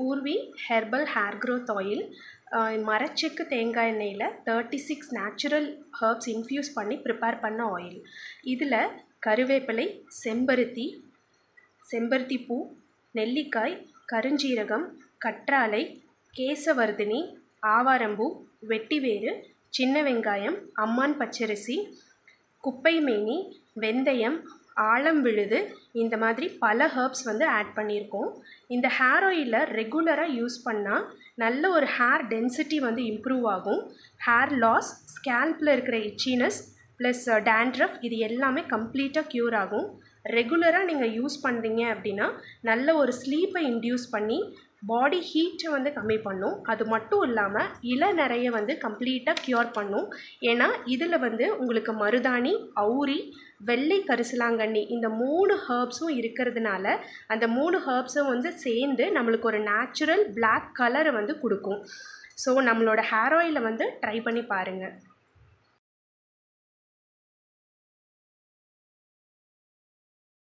Urvi herbal hair growth oil மரச்செக்கு தேங்காய் எண்ணெயில் 36 natural herbs infuse பண்ணி ப்ரிப்பேர் பண்ண ஆயில். இதில் கருவேப்பிலை, செம்பருத்தி பூ, நெல்லிக்காய், கருஞ்சீரகம், கற்றாழை, கேசவர்தினி, ஆவாரம்பூ, வெட்டிவேறு, சின்ன வெங்காயம், அம்மான் பச்சரிசி, குப்பைமேனி, வெந்தயம், ஆலம் விழுது, இந்த மாதிரி பல ஹர்ப்ஸ் ஆட் பண்ணியிருக்கோம். இந்த ஹேர் ஆயிலை ரெகுலராக யூஸ் பண்ணால் நல்ல ஒரு ஹேர் டென்சிட்டி இம்ப்ரூவ் ஆகும். ஹேர் லாஸ், ஸ்கேல்பில் இருக்கிற இச்சினஸ் ப்ளஸ் டேண்ட்ரஃப் இது எல்லாமே கம்ப்ளீட்டாக க்யூர் ஆகும். ரெகுலராக நீங்கள் யூஸ் பண்ணுறீங்க அப்படின்னா நல்ல ஒரு ஸ்லீப்பை இன்டியூஸ் பண்ணி பாடி ஹீட்டை கம்மி பண்ணும். அது மட்டும் இல்லாமல் இளநரையை கம்ப்ளீட்டாக க்யூர் பண்ணும். ஏன்னா இதில் உங்களுக்கு மருதாணி, அவுரி, வெள்ளை கரிசலாங்கண்ணி இந்த 3 ஹர்ப்ஸும் இருக்கிறதுனால அந்த 3 ஹர்ப்ஸும் சேர்ந்து நம்மளுக்கு ஒரு நேச்சுரல் பிளாக் கலரை கொடுக்கும். ஸோ நம்மளோட ஹேர் ஆயிலை ட்ரை பண்ணி பாருங்கள்.